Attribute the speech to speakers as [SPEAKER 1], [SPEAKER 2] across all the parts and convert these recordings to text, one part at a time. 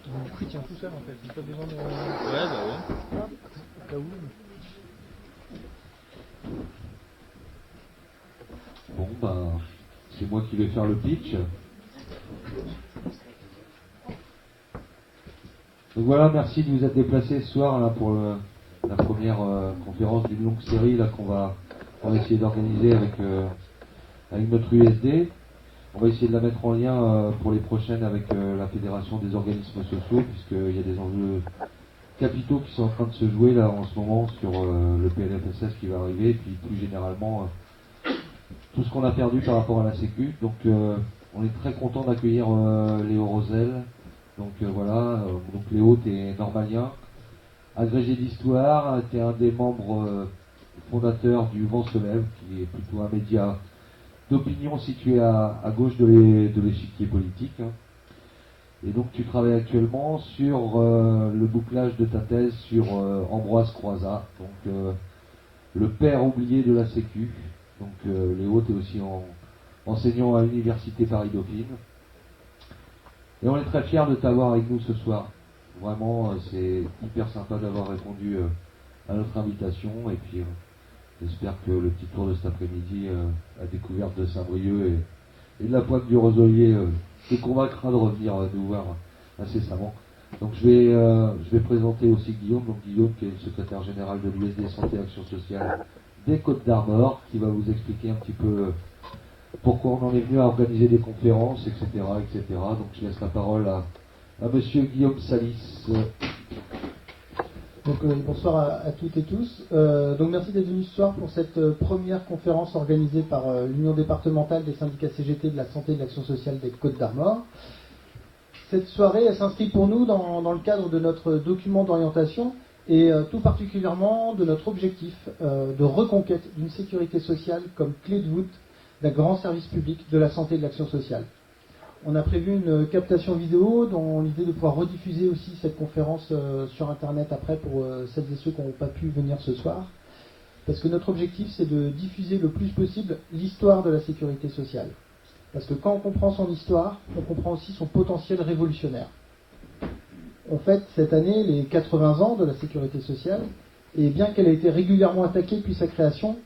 [SPEAKER 1] Du coup, il tient tout seul en fait. Il n'a pas besoin de.
[SPEAKER 2] Ouais, bah ouais.
[SPEAKER 1] Au cas où.
[SPEAKER 3] Bon, c'est moi qui vais faire le pitch. Donc voilà, merci de vous être déplacés ce soir là, pour la première conférence d'une longue série là, qu'on va essayer d'organiser avec notre USD. On va essayer de la mettre en lien pour les prochaines avec la Fédération des organismes sociaux, puisqu'il y a des enjeux capitaux qui sont en train de se jouer là en ce moment sur le PLFSS qui va arriver, et puis plus généralement tout ce qu'on a perdu par rapport à la Sécu. Donc on est très content d'accueillir Léo Rosel. Donc donc Léo, t'es normalien, agrégé d'histoire, t'es un des membres fondateurs du Vent se lève, qui est plutôt un média d'opinion situé à gauche de l'échiquier politique. Et donc tu travailles actuellement sur le bouclage de ta thèse sur Ambroise Croizat, donc le père oublié de la Sécu. Donc Léo, t'es aussi enseignant à l'université Paris-Dauphine. Et on est très fiers de t'avoir avec nous ce soir. Vraiment, c'est hyper sympa d'avoir répondu à notre invitation. Et puis, j'espère que le petit tour de cet après-midi à découverte de Saint-Brieuc et de la pointe du Roselier te convaincra de revenir nous voir incessamment. Donc, je vais présenter aussi Guillaume. Donc, Guillaume, qui est le secrétaire général de l'USD Santé Action Sociale des Côtes-d'Armor, qui va vous expliquer un petit peu pourquoi on en est venu à organiser des conférences, etc., etc. Donc je laisse la parole à monsieur Guillaume Salis.
[SPEAKER 4] Donc bonsoir à toutes et tous. Donc merci d'être venus ce soir pour cette première conférence organisée par l'Union départementale des syndicats CGT de la santé et de l'action sociale des Côtes-d'Armor. Cette soirée, elle s'inscrit pour nous dans le cadre de notre document d'orientation et tout particulièrement de notre objectif de reconquête d'une sécurité sociale comme clé de voûte d'un grand service public de la santé et de l'action sociale. On a prévu une captation vidéo dans l'idée de pouvoir rediffuser aussi cette conférence sur Internet après pour celles et ceux qui n'ont pas pu venir ce soir. Parce que notre objectif, c'est de diffuser le plus possible l'histoire de la sécurité sociale. Parce que quand on comprend son histoire, on comprend aussi son potentiel révolutionnaire. On fête cette année les 80 ans de la sécurité sociale, et bien qu'elle ait été régulièrement attaquée depuis sa création,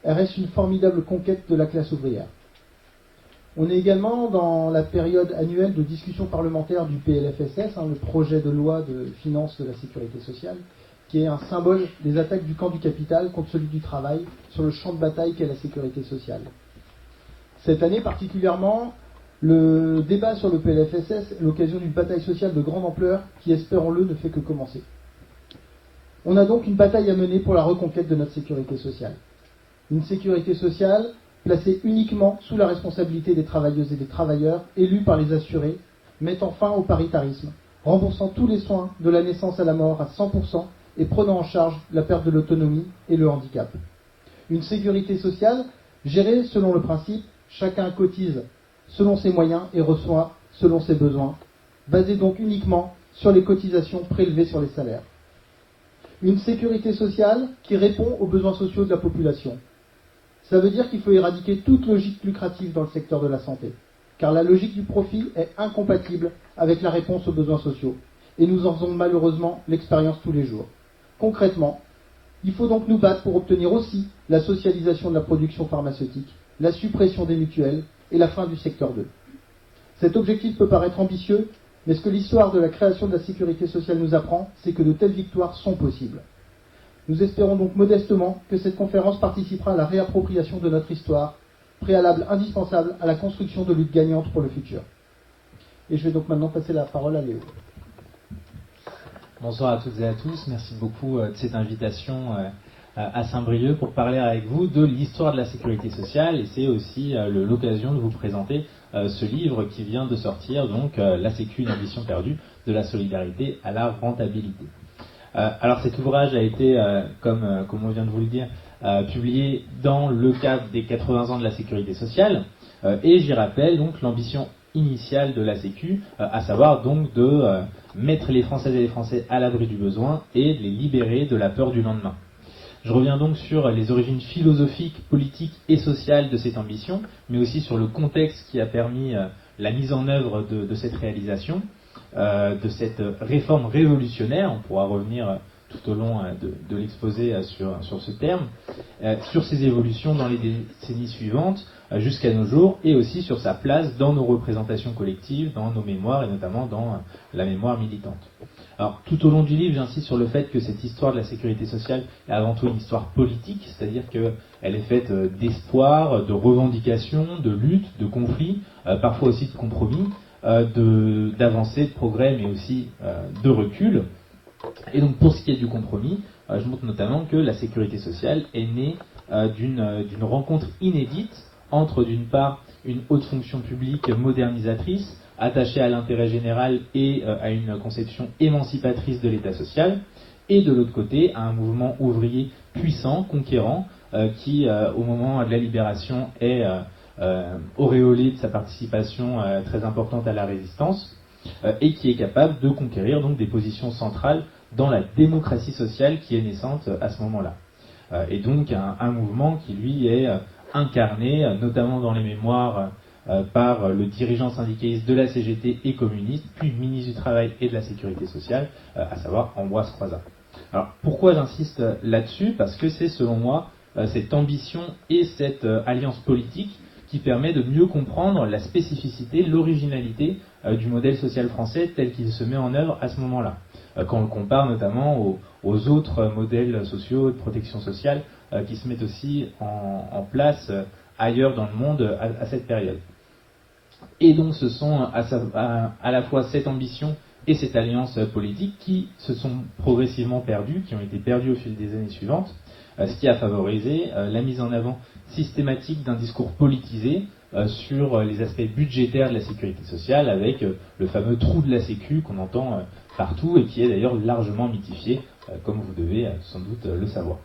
[SPEAKER 4] elle reste une formidable conquête de la classe ouvrière. On est également dans la période annuelle de discussion parlementaire du PLFSS, le projet de loi de finances de la sécurité sociale, qui est un symbole des attaques du camp du capital contre celui du travail sur le champ de bataille qu'est la sécurité sociale. Cette année particulièrement, le débat sur le PLFSS est l'occasion d'une bataille sociale de grande ampleur qui, espérons-le, ne fait que commencer. On a donc une bataille à mener pour la reconquête de notre sécurité sociale. Une sécurité sociale placée uniquement sous la responsabilité des travailleuses et des travailleurs, élus par les assurés, mettant fin au paritarisme, remboursant tous les soins de la naissance à la mort à 100% et prenant en charge la perte de l'autonomie et le handicap. Une sécurité sociale gérée selon le principe « chacun cotise selon ses moyens et reçoit selon ses besoins », basée donc uniquement sur les cotisations prélevées sur les salaires. Une sécurité sociale qui répond aux besoins sociaux de la population. Ça veut dire qu'il faut éradiquer toute logique lucrative dans le secteur de la santé, car la logique du profit est incompatible avec la réponse aux besoins sociaux, et nous en faisons malheureusement l'expérience tous les jours. Concrètement, il faut donc nous battre pour obtenir aussi la socialisation de la production pharmaceutique, la suppression des mutuelles et la fin du secteur 2. Cet objectif peut paraître ambitieux, mais ce que l'histoire de la création de la sécurité sociale nous apprend, c'est que de telles victoires sont possibles. Nous espérons donc modestement que cette conférence participera à la réappropriation de notre histoire, préalable indispensable à la construction de luttes gagnantes pour le futur. Et je vais donc maintenant passer la parole à Léo.
[SPEAKER 5] Bonsoir à toutes et à tous, merci beaucoup de cette invitation à Saint-Brieuc pour parler avec vous de l'histoire de la sécurité sociale, et c'est aussi l'occasion de vous présenter ce livre qui vient de sortir, donc La Sécu, une ambition perdue, de la solidarité à la rentabilité. Alors cet ouvrage a été, comme on vient de vous le dire, publié dans le cadre des 80 ans de la sécurité sociale, et j'y rappelle donc l'ambition initiale de la Sécu, à savoir donc de mettre les Françaises et les Français à l'abri du besoin et de les libérer de la peur du lendemain. Je reviens donc sur les origines philosophiques, politiques et sociales de cette ambition, mais aussi sur le contexte qui a permis la mise en œuvre de cette réalisation. de cette réforme révolutionnaire, on pourra revenir tout au long de l'exposé sur ce terme, sur ses évolutions dans les décennies suivantes jusqu'à nos jours, et aussi sur sa place dans nos représentations collectives, dans nos mémoires, et notamment dans la mémoire militante. Alors, tout au long du livre, j'insiste sur le fait que cette histoire de la sécurité sociale est avant tout une histoire politique, c'est-à-dire qu'elle est faite d'espoir, de revendications, de luttes, de conflits, parfois aussi de compromis, d'avancées, de progrès, mais aussi de recul. Et donc, pour ce qui est du compromis, je montre notamment que la sécurité sociale est née d'une rencontre inédite entre, d'une part, une haute fonction publique modernisatrice, attachée à l'intérêt général et à une conception émancipatrice de l'État social, et de l'autre côté, à un mouvement ouvrier puissant, conquérant, qui, au moment de la libération, est auréolé de sa participation très importante à la résistance, et qui est capable de conquérir donc des positions centrales dans la démocratie sociale qui est naissante à ce moment-là. Et donc un mouvement qui, lui, est incarné, notamment dans les mémoires, par le dirigeant syndicaliste de la CGT et communiste, puis ministre du Travail et de la Sécurité sociale, à savoir Ambroise Croizat. Alors, pourquoi j'insiste là-dessus ? Parce que c'est, selon moi, cette ambition et cette alliance politique qui permet de mieux comprendre la spécificité, l'originalité du modèle social français tel qu'il se met en œuvre à ce moment-là. Quand on le compare notamment aux autres modèles sociaux de protection sociale qui se mettent aussi en place ailleurs dans le monde à cette période. Et donc ce sont à la fois cette ambition et cette alliance politique qui se sont progressivement perdues, qui ont été perdues au fil des années suivantes, ce qui a favorisé la mise en avant systématique d'un discours politisé sur les aspects budgétaires de la sécurité sociale, avec le fameux trou de la sécu qu'on entend partout et qui est d'ailleurs largement mythifié, comme vous devez sans doute le savoir.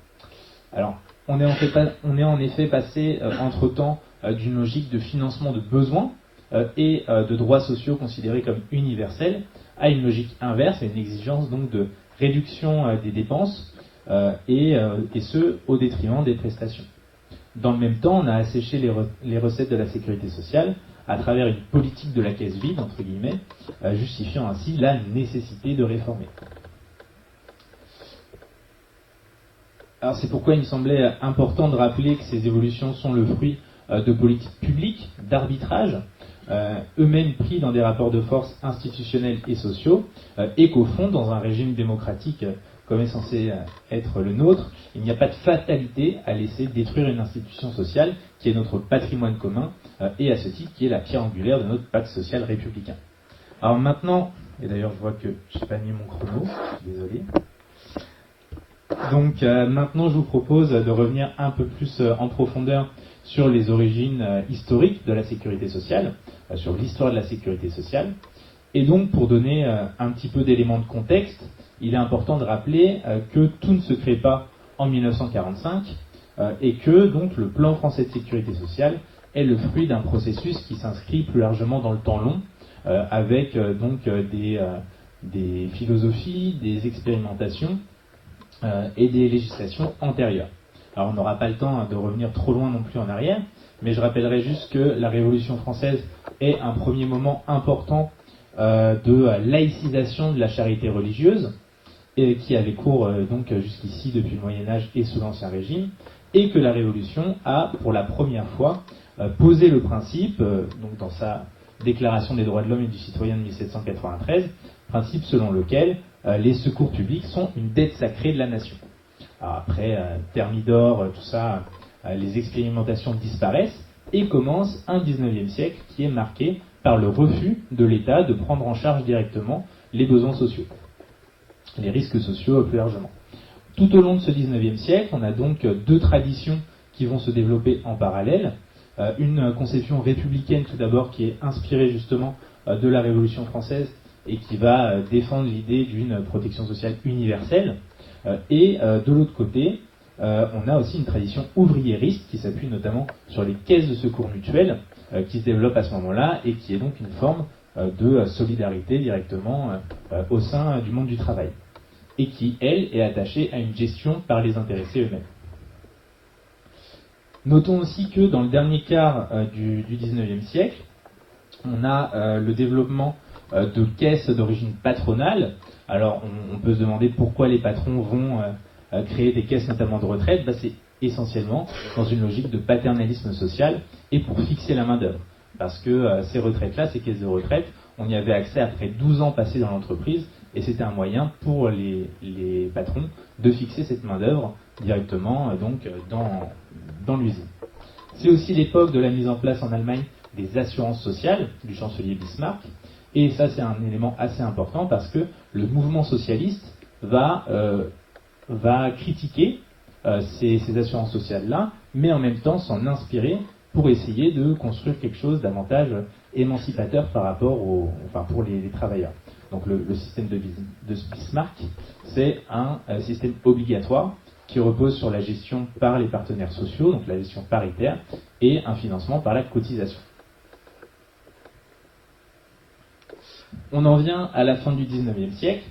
[SPEAKER 5] Alors, on est en effet passé entre-temps d'une logique de financement de besoins et de droits sociaux considérés comme universels à une logique inverse, et une exigence donc de réduction des dépenses et ce au détriment des prestations. Dans le même temps, on a asséché les recettes de la sécurité sociale à travers une politique de la caisse vide, entre guillemets, justifiant ainsi la nécessité de réformer. Alors c'est pourquoi il me semblait important de rappeler que ces évolutions sont le fruit de politiques publiques, d'arbitrage, eux-mêmes pris dans des rapports de force institutionnels et sociaux, et qu'au fond, dans un régime démocratique comme est censé être le nôtre, il n'y a pas de fatalité à laisser détruire une institution sociale qui est notre patrimoine commun, et à ce titre qui est la pierre angulaire de notre pacte social républicain. Alors maintenant, et d'ailleurs je vois que je n'ai pas mis mon chrono, désolé. Donc maintenant je vous propose de revenir un peu plus en profondeur sur les origines historiques de la sécurité sociale, sur l'histoire de la sécurité sociale. Et donc pour donner un petit peu d'éléments de contexte, il est important de rappeler que tout ne se crée pas en 1945 et que donc le plan français de sécurité sociale est le fruit d'un processus qui s'inscrit plus largement dans le temps long, avec donc des philosophies, des expérimentations et des législations antérieures. Alors on n'aura pas le temps de revenir trop loin non plus en arrière, mais je rappellerai juste que la Révolution française est un premier moment important de laïcisation de la charité religieuse, et qui avait cours donc jusqu'ici depuis le Moyen-Âge et sous l'Ancien Régime, et que la Révolution a pour la première fois posé le principe, donc dans sa Déclaration des droits de l'homme et du citoyen de 1793, principe selon lequel les secours publics sont une dette sacrée de la nation. Alors après, Thermidor, tout ça, les expérimentations disparaissent et commence un 19e siècle qui est marqué par le refus de l'État de prendre en charge directement les besoins sociaux, les risques sociaux plus largement. Tout au long de ce 19e siècle, on a donc deux traditions qui vont se développer en parallèle. Une conception républicaine tout d'abord qui est inspirée justement de la Révolution française et qui va défendre l'idée d'une protection sociale universelle. Et de l'autre côté, on a aussi une tradition ouvriériste qui s'appuie notamment sur les caisses de secours mutuelles qui se développent à ce moment-là et qui est donc une forme de solidarité directement au sein du monde du travail et qui, elle, est attachée à une gestion par les intéressés eux-mêmes. Notons aussi que dans le dernier quart du 19e siècle, on a le développement de caisses d'origine patronale. Alors on peut se demander pourquoi les patrons vont créer des caisses notamment de retraite. C'est essentiellement dans une logique de paternalisme social et pour fixer la main-d'œuvre. Parce que ces retraites-là, ces caisses de retraite, on y avait accès après 12 ans passés dans l'entreprise et c'était un moyen pour les patrons de fixer cette main-d'œuvre directement dans l'usine. C'est aussi l'époque de la mise en place en Allemagne des assurances sociales du chancelier Bismarck. Et ça, c'est un élément assez important parce que le mouvement socialiste va critiquer ces assurances sociales-là, mais en même temps s'en inspirer pour essayer de construire quelque chose davantage émancipateur par rapport pour les travailleurs. Donc le système de Bismarck, c'est un système obligatoire qui repose sur la gestion par les partenaires sociaux, donc la gestion paritaire, et un financement par la cotisation. On en vient à la fin du XIXe siècle,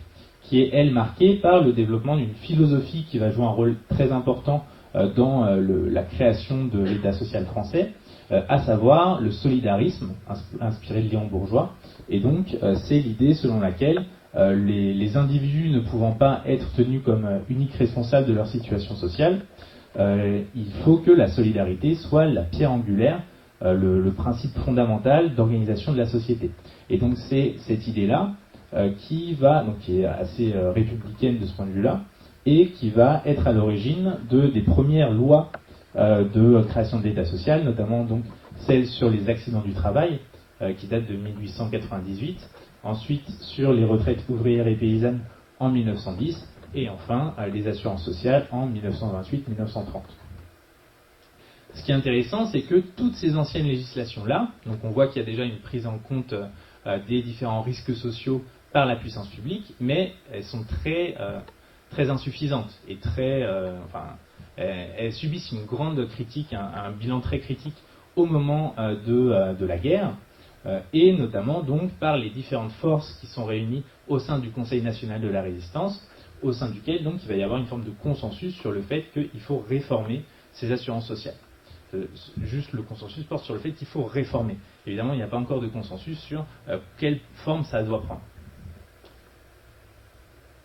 [SPEAKER 5] qui est, elle, marquée par le développement d'une philosophie qui va jouer un rôle très important dans la création de l'État social français, à savoir le solidarisme, inspiré de Léon Bourgeois. Et donc, c'est l'idée selon laquelle les individus ne pouvant pas être tenus comme uniques responsables de leur situation sociale, il faut que la solidarité soit la pierre angulaire, le principe fondamental d'organisation de la société. Et donc c'est cette idée-là qui est assez républicaine de ce point de vue-là, et qui va être à l'origine des premières lois de création de l'État social, notamment donc celle sur les accidents du travail, qui date de 1898, ensuite sur les retraites ouvrières et paysannes en 1910, et enfin les assurances sociales en 1928-1930. Ce qui est intéressant, c'est que toutes ces anciennes législations-là, donc on voit qu'il y a déjà une prise en compte des différents risques sociaux par la puissance publique, mais elles sont très insuffisantes et elles subissent une grande critique, un bilan très critique au moment de la guerre, et notamment donc par les différentes forces qui sont réunies au sein du Conseil national de la résistance, au sein duquel donc il va y avoir une forme de consensus sur le fait qu'il faut réformer ces assurances sociales. Juste le consensus porte sur le fait qu'il faut réformer. Évidemment, il n'y a pas encore de consensus sur quelle forme ça doit prendre.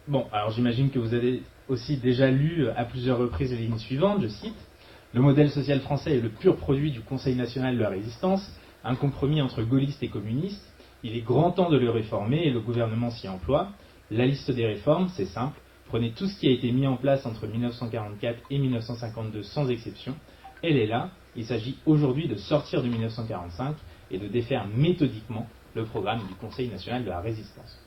[SPEAKER 5] Bon, alors j'imagine que vous avez aussi déjà lu à plusieurs reprises les lignes suivantes, je cite: « Le modèle social français est le pur produit du Conseil national de la résistance, un compromis entre gaullistes et communistes. Il est grand temps de le réformer et le gouvernement s'y emploie. La liste des réformes, c'est simple. Prenez tout ce qui a été mis en place entre 1944 et 1952 sans exception. Elle est là. Il s'agit aujourd'hui de sortir de 1945 et de défaire méthodiquement le programme du Conseil national de la résistance. »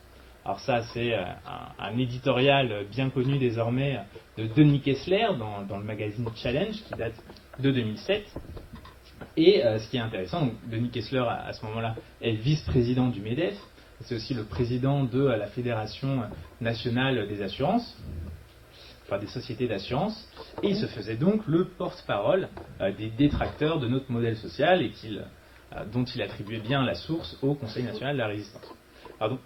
[SPEAKER 5] Alors ça, c'est un éditorial bien connu désormais de Denis Kessler dans le magazine Challenge qui date de 2007. Et ce qui est intéressant, donc, Denis Kessler à ce moment-là est vice-président du MEDEF, c'est aussi le président de la Fédération nationale des assurances, des sociétés d'assurance, et il se faisait donc le porte-parole des détracteurs de notre modèle social et dont il attribuait bien la source au Conseil national de la résistance. Alors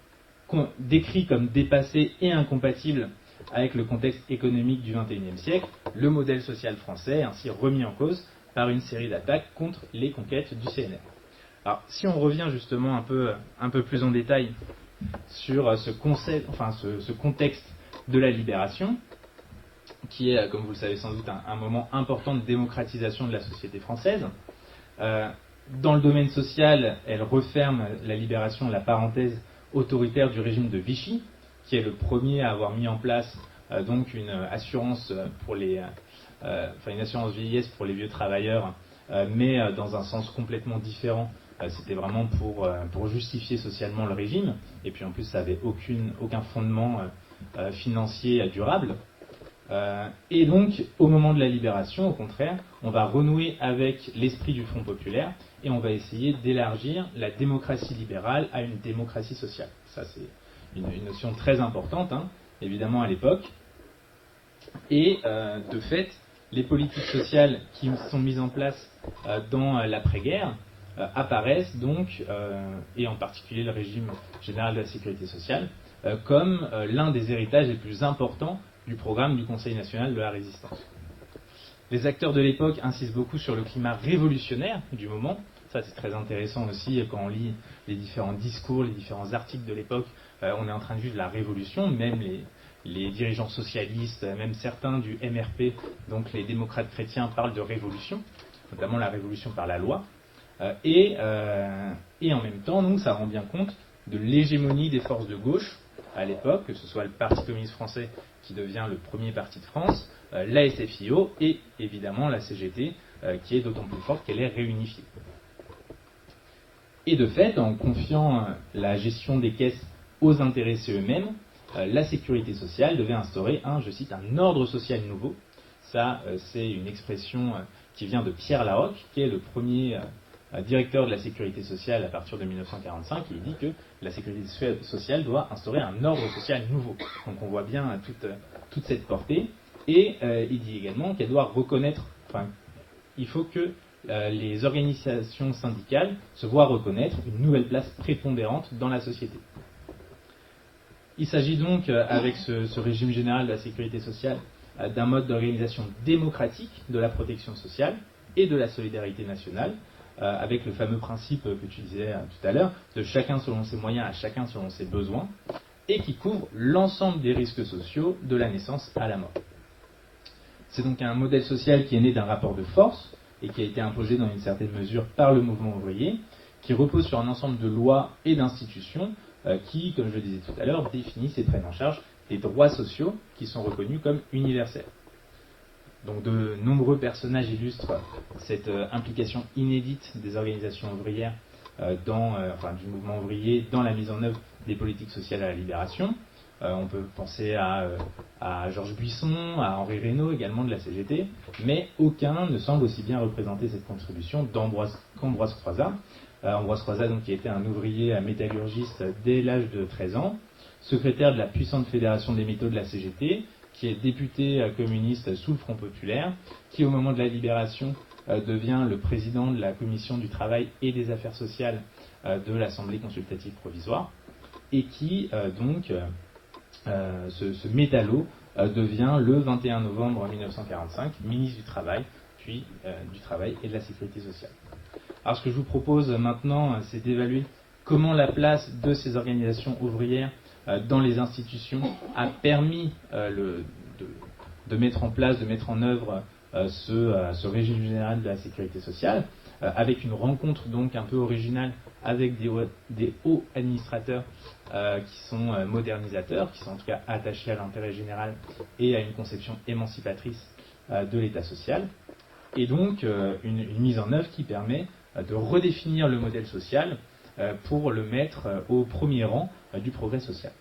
[SPEAKER 5] donc, décrit comme dépassé et incompatible avec le contexte économique du XXIe siècle, le modèle social français est ainsi remis en cause par une série d'attaques contre les conquêtes du CNR. Alors, si on revient justement un peu plus en détail sur ce contexte de la libération, qui est, comme vous le savez sans doute, un moment important de démocratisation de la société française. Dans le domaine social, elle referme la libération, la parenthèse autoritaire du régime de Vichy, qui est le premier à avoir mis en place donc une assurance une assurance vieillesse pour les vieux travailleurs, mais dans un sens complètement différent. C'était vraiment pour justifier socialement le régime, et puis en plus ça n'avait aucun fondement financier durable. Et donc, au moment de la libération, au contraire, on va renouer avec l'esprit du Front populaire et on va essayer d'élargir la démocratie libérale à une démocratie sociale. Ça, c'est une notion très importante, évidemment, à l'époque. Et de fait, les politiques sociales qui sont mises en place dans l'après-guerre apparaissent donc, et en particulier le régime général de la sécurité sociale, comme l'un des héritages les plus importants du programme du Conseil national de la résistance. Les acteurs de l'époque insistent beaucoup sur le climat révolutionnaire du moment. Ça, c'est très intéressant aussi quand on lit les différents discours, les différents articles de l'époque. On est en train de vivre la révolution, même les dirigeants socialistes, même certains du MRP, donc les démocrates chrétiens, parlent de révolution, notamment la révolution par la loi. Et en même temps, donc, ça rend bien compte de l'hégémonie des forces de gauche à l'époque, que ce soit le Parti communiste français qui devient le premier parti de France, la SFIO et évidemment la CGT, qui est d'autant plus forte qu'elle est réunifiée. Et de fait, en confiant la gestion des caisses aux intéressés eux-mêmes, la sécurité sociale devait instaurer je cite, un ordre social nouveau. Ça, c'est une expression qui vient de Pierre Laroque, qui est le premier directeur de la sécurité sociale à partir de 1945. Il dit que la sécurité sociale doit instaurer un ordre social nouveau. Donc on voit bien toute cette portée. Et il dit également qu'elle doit reconnaître, il faut que les organisations syndicales se voient reconnaître une nouvelle place prépondérante dans la société. Il s'agit donc, avec ce régime général de la sécurité sociale, d'un mode d'organisation démocratique de la protection sociale et de la solidarité nationale, avec le fameux principe que tu disais tout à l'heure, de chacun selon ses moyens à chacun selon ses besoins, et qui couvre l'ensemble des risques sociaux de la naissance à la mort. C'est donc un modèle social qui est né d'un rapport de force, et qui a été imposé dans une certaine mesure par le mouvement ouvrier, qui repose sur un ensemble de lois et d'institutions qui, comme je le disais tout à l'heure, définissent et prennent en charge des droits sociaux qui sont reconnus comme universels. Donc de nombreux personnages illustrent cette implication inédite des organisations ouvrières du mouvement ouvrier dans la mise en œuvre des politiques sociales à la libération. On peut penser à Georges Buisson, à Henri Reynaud également de la CGT, mais aucun ne semble aussi bien représenter cette contribution qu'Ambroise Croizat. Ambroise Croizat, donc, qui était un ouvrier métallurgiste dès l'âge de 13 ans, secrétaire de la puissante fédération des métaux de la CGT, qui est député communiste sous le Front populaire, qui au moment de la libération devient le président de la commission du travail et des affaires sociales de l'Assemblée consultative provisoire, et qui ce métallo devient le 21 novembre 1945 ministre du Travail, puis du Travail et de la Sécurité sociale. Alors ce que je vous propose maintenant, c'est d'évaluer comment la place de ces organisations ouvrières dans les institutions a permis de mettre en place, de mettre en œuvre ce régime général de la sécurité sociale, avec une rencontre donc un peu originale avec des hauts administrateurs qui sont modernisateurs, qui sont en tout cas attachés à l'intérêt général et à une conception émancipatrice de l'État social, et donc une mise en œuvre qui permet de redéfinir le modèle social pour le mettre au premier rang du progrès social.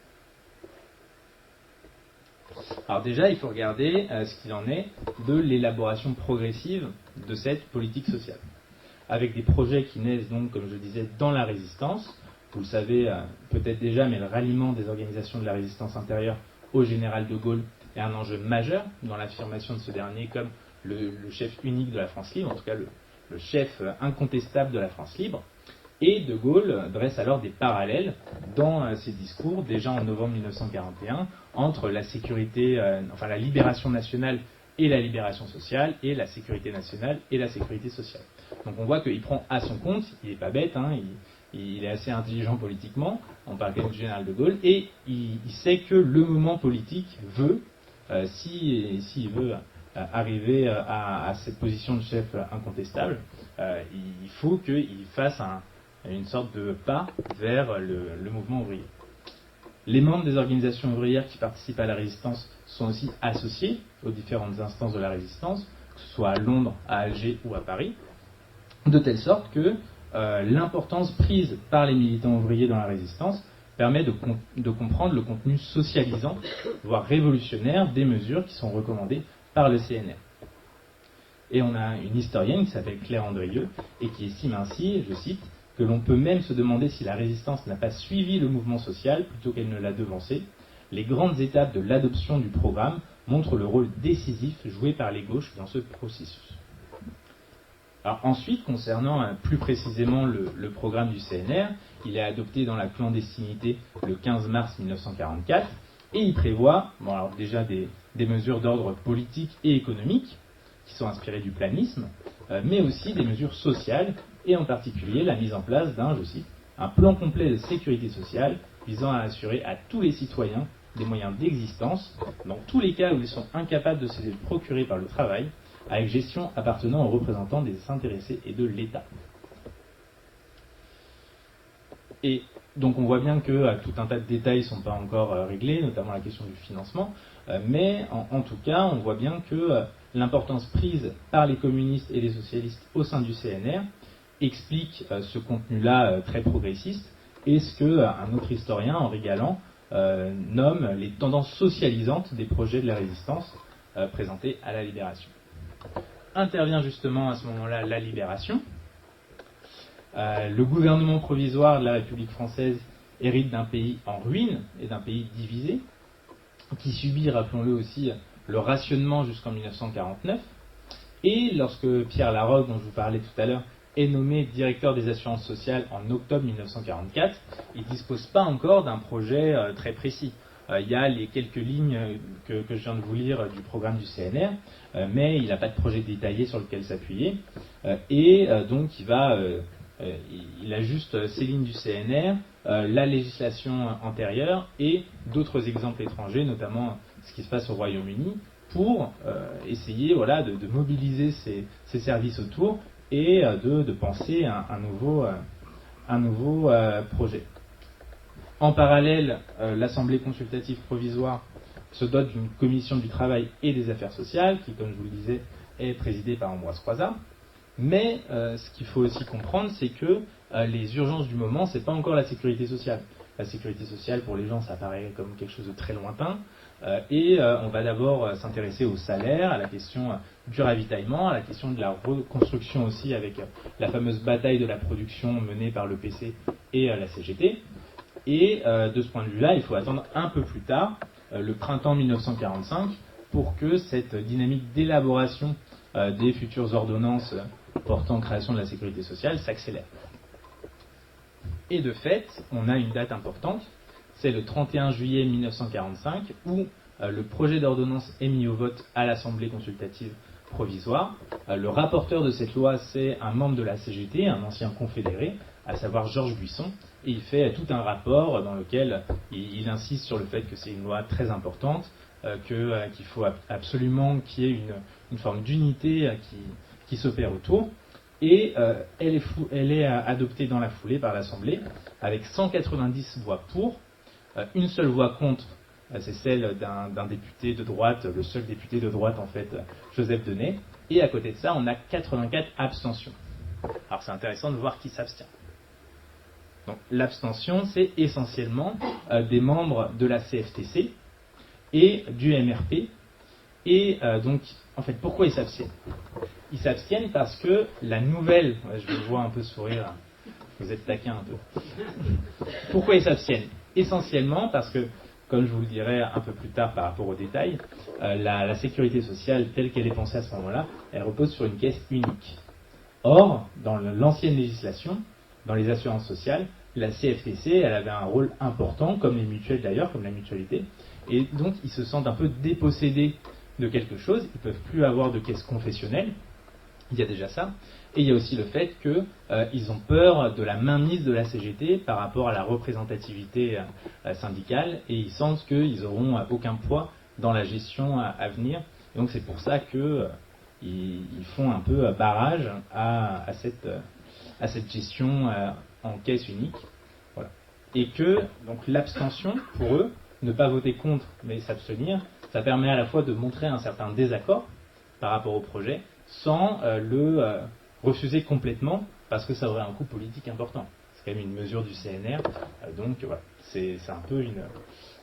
[SPEAKER 5] Alors déjà, il faut regarder ce qu'il en est de l'élaboration progressive de cette politique sociale, avec des projets qui naissent donc, comme je disais, dans la résistance. Vous le savez peut-être déjà, mais le ralliement des organisations de la résistance intérieure au général de Gaulle est un enjeu majeur dans l'affirmation de ce dernier comme le chef unique de la France libre, en tout cas le chef incontestable de la France libre. Et de Gaulle dresse alors des parallèles dans ses discours, déjà en novembre 1941, entre la sécurité, la libération nationale et la libération sociale, et la sécurité nationale et la sécurité sociale. Donc on voit qu'il prend à son compte, il n'est pas bête, il est assez intelligent politiquement, on parle quand même du général de Gaulle, et il sait que le moment politique veut, s'il veut arriver à cette position de chef incontestable, il faut qu'il fasse une sorte de pas vers le mouvement ouvrier. Les membres des organisations ouvrières qui participent à la résistance sont aussi associés aux différentes instances de la résistance, que ce soit à Londres, à Alger ou à Paris, de telle sorte que l'importance prise par les militants ouvriers dans la résistance permet de comprendre le contenu socialisant, voire révolutionnaire, des mesures qui sont recommandées par le CNR. Et on a une historienne qui s'appelle Claire Andrieux et qui estime ainsi, je cite, que l'on peut même se demander si la résistance n'a pas suivi le mouvement social plutôt qu'elle ne l'a devancé. Les grandes étapes de l'adoption du programme montrent le rôle décisif joué par les gauches dans ce processus. Alors ensuite, concernant plus précisément le programme du CNR, il est adopté dans la clandestinité le 15 mars 1944 et il prévoit déjà des mesures d'ordre politique et économique qui sont inspirées du planisme, mais aussi des mesures sociales et en particulier la mise en place d'un, je cite, un plan complet de sécurité sociale visant à assurer à tous les citoyens des moyens d'existence dans tous les cas où ils sont incapables de se les procurer par le travail, avec gestion appartenant aux représentants des intéressés et de l'État. Et donc on voit bien que tout un tas de détails ne sont pas encore réglés, notamment la question du financement, mais en tout cas on voit bien que l'importance prise par les communistes et les socialistes au sein du CNR explique ce contenu-là très progressiste, et ce qu'un autre historien, Henri Galland, nomme les tendances socialisantes des projets de la résistance présentés à la Libération. Intervient justement à ce moment-là la Libération. Le gouvernement provisoire de la République française hérite d'un pays en ruine et d'un pays divisé, qui subit, rappelons-le aussi, le rationnement jusqu'en 1949. Et lorsque Pierre Laroque, dont je vous parlais tout à l'heure, est nommé directeur des assurances sociales en octobre 1944, il ne dispose pas encore d'un projet très précis. Il y a les quelques lignes que je viens de vous lire du programme du CNR, mais il n'a pas de projet détaillé sur lequel s'appuyer. Donc il a juste ces lignes du CNR, la législation antérieure et d'autres exemples étrangers, notamment ce qui se passe au Royaume-Uni, pour essayer de mobiliser ces services autour et de penser un nouveau projet. En parallèle, l'Assemblée consultative provisoire se dote d'une commission du travail et des affaires sociales, qui, comme je vous le disais, est présidée par Ambroise Croizat. Mais ce qu'il faut aussi comprendre, c'est que les urgences du moment, c'est pas encore la sécurité sociale. La sécurité sociale, pour les gens, ça paraît comme quelque chose de très lointain. On va d'abord s'intéresser au salaire, à la question du ravitaillement, à la question de la reconstruction aussi avec la fameuse bataille de la production menée par le PC et la CGT. Et de ce point de vue-là, il faut attendre un peu plus tard, le printemps 1945, pour que cette dynamique d'élaboration des futures ordonnances portant création de la sécurité sociale s'accélère. Et de fait, on a une date importante, c'est le 31 juillet 1945, où le projet d'ordonnance est mis au vote à l'Assemblée consultative provisoire. Le rapporteur de cette loi, c'est un membre de la CGT, un ancien confédéré, à savoir Georges Buisson, et il fait tout un rapport dans lequel il insiste sur le fait que c'est une loi très importante, qu'il faut absolument qu'il y ait une forme d'unité qui s'opère autour. Et elle est adoptée dans la foulée par l'Assemblée, avec 190 voix pour, une seule voix contre, c'est celle d'un député de droite, le seul député de droite en fait, Joseph Denay, et à côté de ça, on a 84 abstentions. Alors c'est intéressant de voir qui s'abstient. Donc l'abstention, c'est essentiellement des membres de la CFTC et du MRP. Et donc, en fait, pourquoi ils s'abstiennent ? Ils s'abstiennent parce que la nouvelle... je vous vois un peu sourire, vous êtes taquin un peu. Pourquoi ils s'abstiennent ? Essentiellement parce que, comme je vous le dirai un peu plus tard par rapport aux détails, la sécurité sociale telle qu'elle est pensée à ce moment-là, elle repose sur une caisse unique. Or, dans l'ancienne législation, dans les assurances sociales, la CFTC, elle avait un rôle important, comme les mutuelles d'ailleurs, comme la mutualité, et donc ils se sentent un peu dépossédés de quelque chose, ils ne peuvent plus avoir de caisse confessionnelle, il y a déjà ça, et il y a aussi le fait qu'ils ont peur de la mainmise de la CGT par rapport à la représentativité syndicale, et ils sentent qu'ils n'auront aucun poids dans la gestion à venir, et donc c'est pour ça qu'ils font un peu barrage à cette gestion en caisse unique. Voilà. Et que donc l'abstention, pour eux, ne pas voter contre mais s'abstenir, ça permet à la fois de montrer un certain désaccord par rapport au projet sans le refuser complètement parce que ça aurait un coût politique important. C'est quand même une mesure du CNR, donc voilà, c'est un peu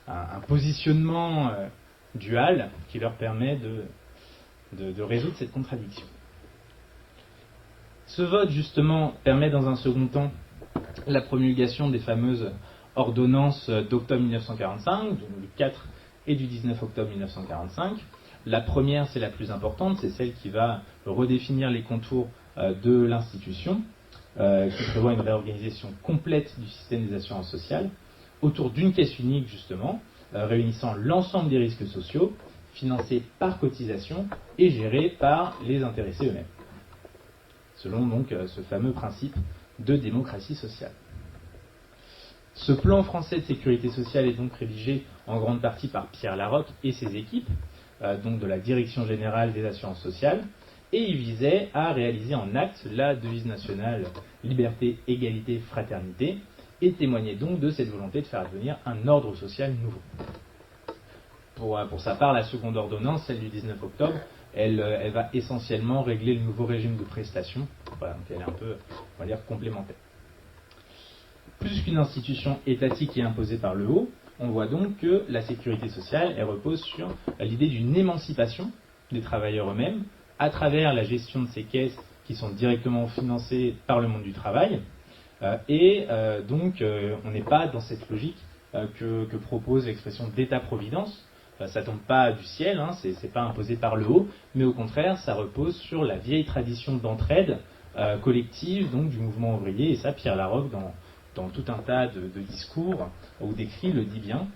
[SPEAKER 5] un positionnement dual qui leur permet de résoudre cette contradiction. Ce vote, justement, permet dans un second temps la promulgation des fameuses ordonnances d'octobre 1945, donc du 4 et du 19 octobre 1945. La première, c'est la plus importante, c'est celle qui va redéfinir les contours de l'institution, qui prévoit une réorganisation complète du système des assurances sociales, autour d'une caisse unique, justement, réunissant l'ensemble des risques sociaux, financés par cotisation et gérés par les intéressés eux-mêmes. selon donc ce fameux principe de démocratie sociale. Ce plan français de sécurité sociale est donc rédigé en grande partie par Pierre Laroque et ses équipes, donc de la Direction générale des assurances sociales, et il visait à réaliser en actes la devise nationale liberté, égalité, fraternité, et témoignait donc de cette volonté de faire advenir un ordre social nouveau. Pour sa part, la seconde ordonnance, celle du 19 octobre, elle va essentiellement régler le nouveau régime de prestations. Voilà, donc elle est un peu, on va dire, complémentaire. Plus qu'une institution étatique et imposée par le haut, on voit donc que la sécurité sociale, elle repose sur l'idée d'une émancipation des travailleurs eux-mêmes, à travers la gestion de ces caisses qui sont directement financées par le monde du travail. Donc, on n'est pas dans cette logique que propose l'expression d'État-providence. Ça tombe pas du ciel, hein, c'est pas imposé par le haut, mais au contraire, ça repose sur la vieille tradition d'entraide collective, donc du mouvement ouvrier. Et ça, Pierre Laroque, dans tout un tas de discours ou d'écrits, le dit bien.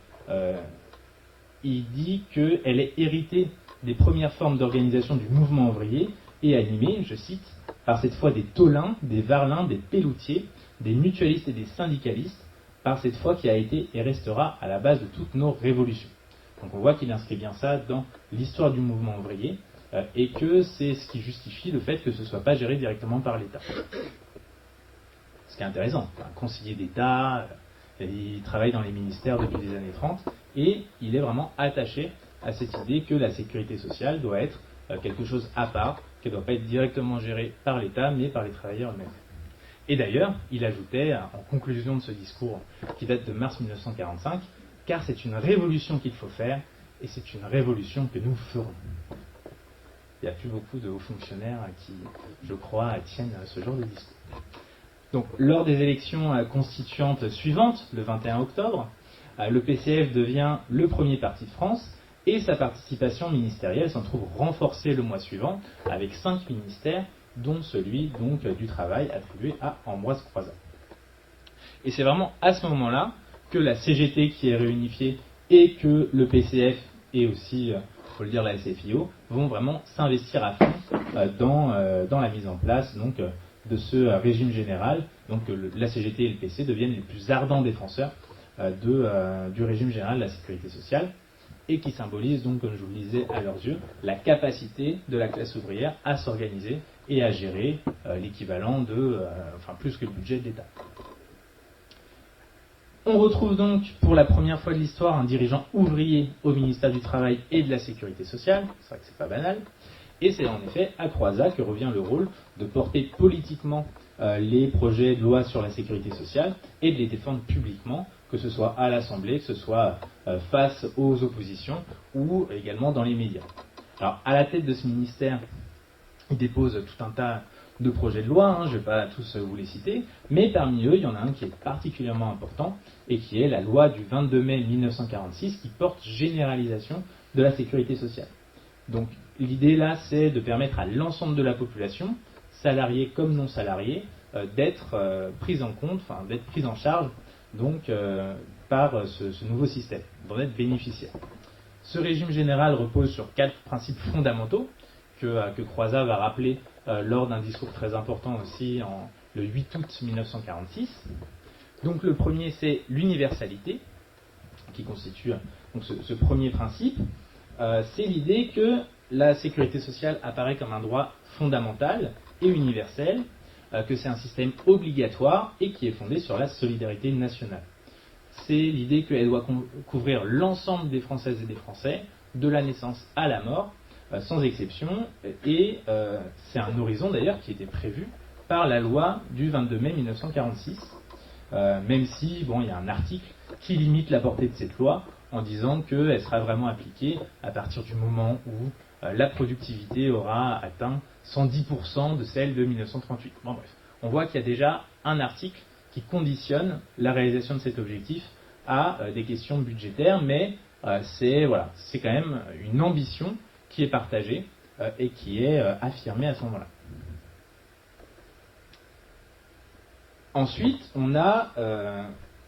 [SPEAKER 5] Il dit qu'elle est héritée des premières formes d'organisation du mouvement ouvrier et animée, je cite, par cette fois des taulins, des varlins, des pelloutiers, des mutualistes et des syndicalistes, par cette foi qui a été et restera à la base de toutes nos révolutions. Donc on voit qu'il inscrit bien ça dans l'histoire du mouvement ouvrier et que c'est ce qui justifie le fait que ce ne soit pas géré directement par l'État. Ce qui est intéressant, un conseiller d'État, il travaille dans les ministères depuis les années 30 et il est vraiment attaché à cette idée que la sécurité sociale doit être quelque chose à part, qu'elle ne doit pas être directement gérée par l'État mais par les travailleurs eux-mêmes. Et d'ailleurs, il ajoutait en conclusion de ce discours qui date de mars 1945, car c'est une révolution qu'il faut faire, et c'est une révolution que nous ferons. Il n'y a plus beaucoup de hauts fonctionnaires qui, je crois, tiennent ce genre de discours. Donc, lors des élections constituantes suivantes, le 21 octobre, le PCF devient le premier parti de France, et sa participation ministérielle s'en trouve renforcée le mois suivant, avec 5 ministères, dont celui donc, du travail attribué à Ambroise Croizat. Et c'est vraiment à ce moment-là que la CGT qui est réunifiée et que le PCF et aussi, il faut le dire, la SFIO vont vraiment s'investir à fond dans la mise en place donc, de ce régime général. Donc la CGT et le PC deviennent les plus ardents défenseurs du régime général de la sécurité sociale et qui symbolisent donc, comme je vous le disais à leurs yeux, la capacité de la classe ouvrière à s'organiser et à gérer l'équivalent plus que le budget de l'État. On retrouve donc pour la première fois de l'histoire un dirigeant ouvrier au ministère du Travail et de la Sécurité sociale, c'est vrai que c'est pas banal, et c'est en effet à Croizat que revient le rôle de porter politiquement les projets de loi sur la sécurité sociale et de les défendre publiquement, que ce soit à l'Assemblée, que ce soit face aux oppositions ou également dans les médias. Alors à la tête de ce ministère, il dépose tout un tas de projets de loi, je ne vais pas tous vous les citer, mais parmi eux, il y en a un qui est particulièrement important et qui est la loi du 22 mai 1946 qui porte généralisation de la sécurité sociale. Donc l'idée là, c'est de permettre à l'ensemble de la population, salariés comme non salariés, d'être prise en compte, d'être prise en charge donc, par ce nouveau système, d'en être bénéficiaire. Ce régime général repose sur 4 principes fondamentaux que Croizat va rappeler lors d'un discours très important aussi le 8 août 1946. Donc le premier, c'est l'universalité, qui constitue donc, ce premier principe. C'est l'idée que la sécurité sociale apparaît comme un droit fondamental et universel, que c'est un système obligatoire et qui est fondé sur la solidarité nationale. C'est l'idée qu'elle doit couvrir l'ensemble des Françaises et des Français, de la naissance à la mort, sans exception, et c'est un horizon d'ailleurs qui était prévu par la loi du 22 mai 1946, même si il y a un article qui limite la portée de cette loi en disant qu'elle sera vraiment appliquée à partir du moment où la productivité aura atteint 110% de celle de 1938. Bon, bref, on voit qu'il y a déjà un article qui conditionne la réalisation de cet objectif à des questions budgétaires, mais c'est quand même une ambition qui est partagée et qui est affirmée à ce moment-là. Ensuite, on a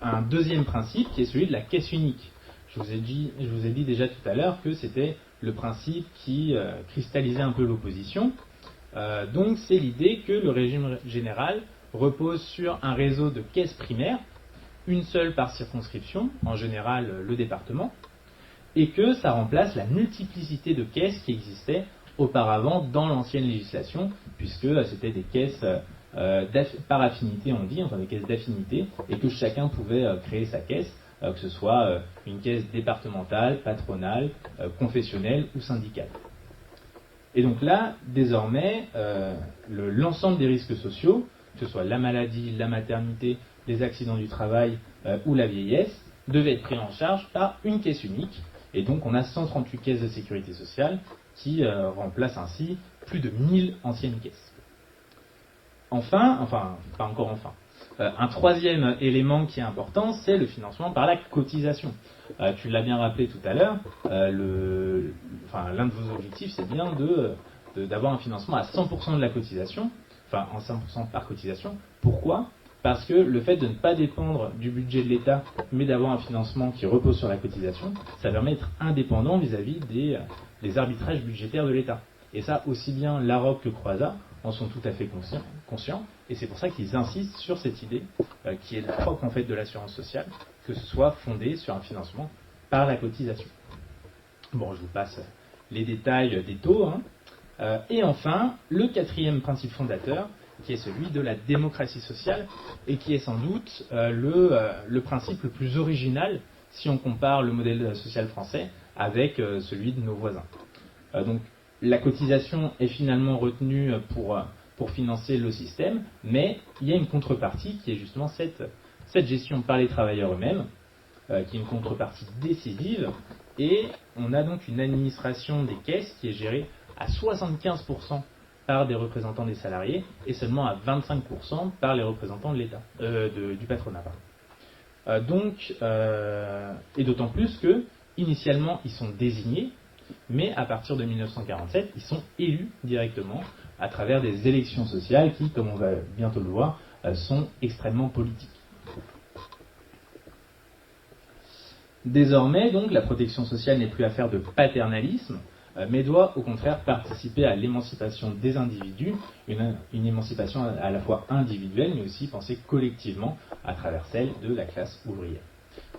[SPEAKER 5] un deuxième principe qui est celui de la caisse unique. Je vous ai dit déjà tout à l'heure que c'était le principe qui cristallisait un peu l'opposition. Donc c'est l'idée que le régime général repose sur un réseau de caisses primaires, une seule par circonscription, en général le département, et que ça remplace la multiplicité de caisses qui existaient auparavant dans l'ancienne législation, puisque c'était des caisses par affinité, on dit, enfin des caisses d'affinité, et que chacun pouvait créer sa caisse, que ce soit une caisse départementale, patronale, confessionnelle ou syndicale. Et donc là, désormais, l'ensemble des risques sociaux, que ce soit la maladie, la maternité, les accidents du travail ou la vieillesse, devaient être pris en charge par une caisse unique. Et donc on a 138 caisses de sécurité sociale qui remplacent ainsi plus de 1000 anciennes caisses. Enfin, pas encore enfin, un troisième élément qui est important, c'est le financement par la cotisation. Tu l'as bien rappelé tout à l'heure, l'un de vos objectifs, c'est bien d'avoir un financement à 100% de la cotisation, enfin en 100% par cotisation. Pourquoi ? Parce que le fait de ne pas dépendre du budget de l'État, mais d'avoir un financement qui repose sur la cotisation, ça permet d'être indépendant vis-à-vis des arbitrages budgétaires de l'État. Et ça, aussi bien Larocque que Croizat en sont tout à fait conscients, et c'est pour ça qu'ils insistent sur cette idée, qui est le propre en fait de l'assurance sociale, que ce soit fondé sur un financement par la cotisation. Bon, je vous passe les détails des taux. Et enfin, le quatrième principe fondateur, qui est celui de la démocratie sociale, et qui est sans doute le principe le plus original si on compare le modèle social français avec celui de nos voisins. Donc, la cotisation est finalement retenue pour financer le système, mais il y a une contrepartie qui est justement cette gestion par les travailleurs eux-mêmes, qui est une contrepartie décisive, et on a donc une administration des caisses qui est gérée à 75% par des représentants des salariés et seulement à 25% par les représentants de l'État, du patronat. Et d'autant plus que initialement ils sont désignés, mais à partir de 1947 ils sont élus directement à travers des élections sociales qui, comme on va bientôt le voir, sont extrêmement politiques. Désormais, donc, la protection sociale n'est plus affaire de paternalisme, mais doit au contraire participer à l'émancipation des individus, une émancipation à la fois individuelle, mais aussi pensée collectivement à travers celle de la classe ouvrière.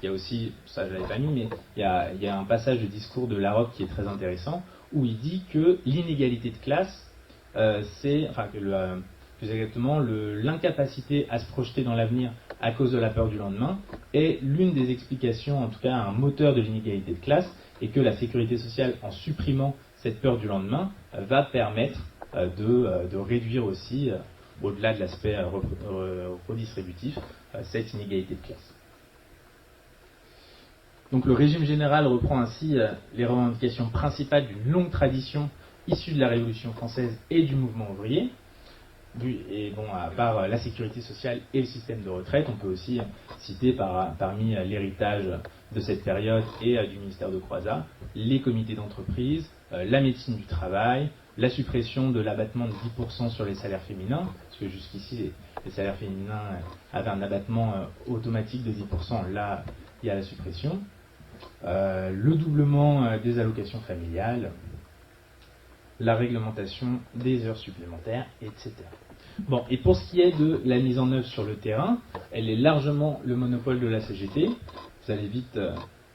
[SPEAKER 5] Il y a aussi, ça je ne l'avais pas mis, mais il y a un passage de discours de Larocque qui est très intéressant, où il dit que l'inégalité de classe, plus exactement, l'incapacité à se projeter dans l'avenir à cause de la peur du lendemain, est l'une des explications, en tout cas un moteur de l'inégalité de classe, et que la sécurité sociale, en supprimant cette peur du lendemain, va permettre de réduire aussi, au-delà de l'aspect redistributif, cette inégalité de classe. Donc le régime général reprend ainsi les revendications principales d'une longue tradition issue de la Révolution française et du mouvement ouvrier. Et bon, à part la sécurité sociale et le système de retraite, on peut aussi citer parmi l'héritage de cette période et du ministère de Croizat, les comités d'entreprise, la médecine du travail, la suppression de l'abattement de 10% sur les salaires féminins, parce que jusqu'ici les salaires féminins avaient un abattement automatique de 10%, là il y a la suppression, le doublement des allocations familiales, la réglementation des heures supplémentaires, etc. Bon, et pour ce qui est de la mise en œuvre sur le terrain, elle est largement le monopole de la CGT. Vous allez vite,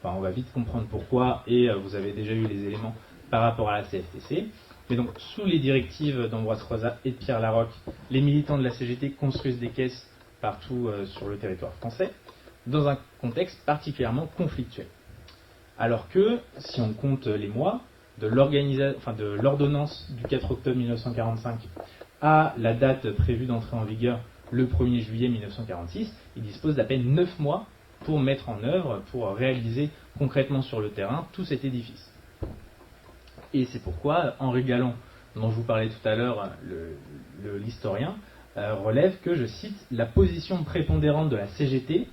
[SPEAKER 5] on va vite comprendre pourquoi, et vous avez déjà eu les éléments par rapport à la CFTC. Mais donc, sous les directives d'Ambroise Croizat et de Pierre Larocque, les militants de la CGT construisent des caisses partout sur le territoire français, dans un contexte particulièrement conflictuel. Alors que, si on compte les mois, de l'ordonnance du 4 octobre 1945 à la date prévue d'entrée en vigueur le 1er juillet 1946, il dispose d'à peine 9 mois pour mettre en œuvre, pour réaliser concrètement sur le terrain tout cet édifice. Et c'est pourquoi Henri Galland, dont je vous parlais tout à l'heure, l'historien, relève que, je cite, la position prépondérante de la CGT